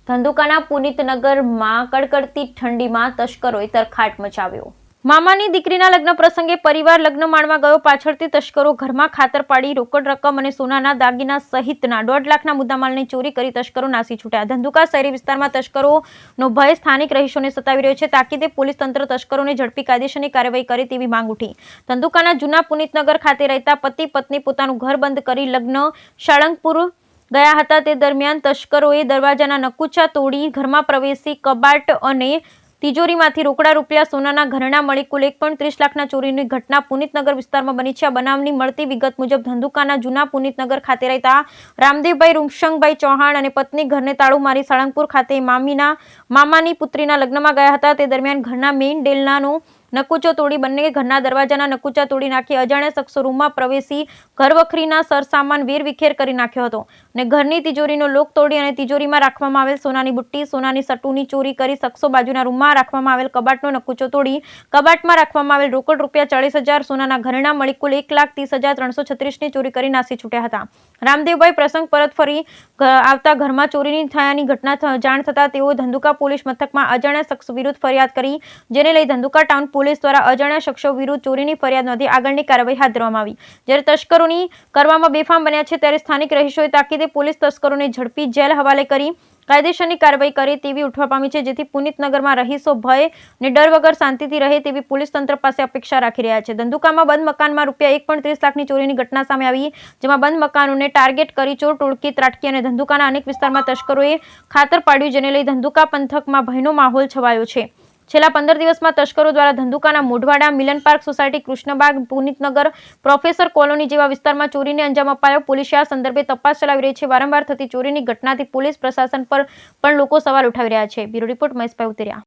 ધંધુકાના પુનિતનગરમાં કડકડતી ઠંડીમાં તસ્કરોએ તરખાટ મચાવ્યો। મામાની દીકરીના લગ્ન પ્રસંગે પરિવાર લગ્ન માણવા ગયો, પાછળથી તસ્કરો ઘરમાં ખાતર પાડી રોકડ રકમ અને સોનાના દાગીના સહિતના 1.5 લાખના મુદ્દામાલની ચોરી કરી તસ્કરો નાસી છૂટ્યા। ધંધુકા શહેરી વિસ્તારમાં તસ્કરોનો ભય સ્થાનિક રહીશોને સતાવી રહ્યો છે। તાકીદે પોલીસ તંત્ર તસ્કરોને ઝડપી કાયદેસરની કાર્યવાહી કરે તેવી માંગ ઉઠી। ધંધુકાના જૂના પુનિતનગર ખાતે રહેતા પતિ પત્ની પોતાનું ઘર બંધ કરી લગ્ન સાળંગપુર ગયા હતા। તે દરમિયાન તસ્કરોએ દરવાજાના નકુચા તોડી ઘરમાં પ્રવેશી કબાટ અને તિજોરીમાંથી રોકડા રૂપિયા, સોનાના ઘરેણા મળી કુલ 1.30 લાખના ચોરીની ઘટના પુનિતનગર વિસ્તારમાં બની છે। આ બનાવની મળતી વિગત મુજબ ધંધુકાના જૂના પુનિતનગર ખાતે રહેતા રામદેવભાઈ રૂપસંગભાઈ ચૌહાણ અને પત્ની ઘરને તાળું મારી સાળંગપુર ખાતે મામાની પુત્રીના લગ્નમાં ગયા હતા। તે દરમિયાન ઘરના મેઇન ડેલનાનો નકુચો તોડી બંને ઘરના દરવાજાના નકુચા તોડી નાખી અજાણ્યા શખ્સો રૂમમાં પ્રવેશી ઘરવખરીના સરસામાન વેરવિખેર કરી નાખ્યો હતો અને ઘરની તિજોરીનો લોક તોડી અને તિજોરીમાં રાખવામાં આવેલ સોનાની બુટ્ટી, સોનાની સટુની ચોરી કરી શખ્સો બાજુના રૂમમાં રાખવામાં આવેલ કબાટનો નકુચો તોડી કબાટમાં રાખવામાં આવેલ રોકડ રૂપિયા 40,000, સોનાના ઘરેણા મળી કુલ 1,30,336ની ચોરી કરી નાસી છૂટ્યા હતા। રામદેવભાઈ પ્રસંગ પરત ફરી આવતા ઘરમાં ચોરીની થયાની ઘટના જાણ થતા તેઓ ધંધુકા પોલીસ મથકમાં અજાણ્યા શખ્સ વિરુદ્ધ ફરિયાદ કરી, જેને લઈ ધંધુકા ટાઉન પોલીસ દ્વારા અજાણ્યા શખ્સો વિરુદ્ધ ચોરીની ફરિયાદ નોંધી આગળની કાર્યવાહી હાથ ધરવામાં આવી। જ્યારે તસ્કરોની કરવામાં બેફામ બન્યા છે ત્યારે સ્થાનિક રહીશોએ તાકીદે પોલીસ તસ્કરોને ઝડપી જેલ હવાલે કરી કાયદેસરની કાર્યવાહી કરે તેવી ઉઠવા પામી છે, જેથી પુનિતનગરમાં રહીશો ભય અને ડર વગર શાંતિથી રહે તેવી પોલીસ તંત્ર પાસે અપેક્ષા રાખી રહ્યા છે। ધંધુકામાં બંધ મકાનમાં રૂપિયા 1.30 લાખની ચોરીની ઘટના સામે આવી, જેમાં બંધ મકાનોને ટાર્ગેટ કરી ચોર ટોળકી ત્રાટકી અને ધંધુકાના અનેક વિસ્તારમાં તસ્કરોએ ખાતર પાડ્યું, જેને લઈ ધંધુકા પંથકમાં ભયનો માહોલ છવાયો છે। છેલ્લા 15 દિવસમાં તસ્કરો દ્વારા ધંધુકાના મોઢવાડા, મિલન park society, કૃષ્ણબાગ, Punitnagar, professor colony જેવા વિસ્તારમાં ચોરીને અંજામ અપાયો। પોલીસે આ સંદર્ભે તપાસ ચલાવી રહી છે। વારંવાર થતી ચોરીની ઘટનાથી પોલીસ પ્રશાસન પર પણ લોકો સવાલ ઉઠાવી રહ્યા છે। બ્યુરો રિપોર્ટ મહેશભાઈ ઉતરિયા।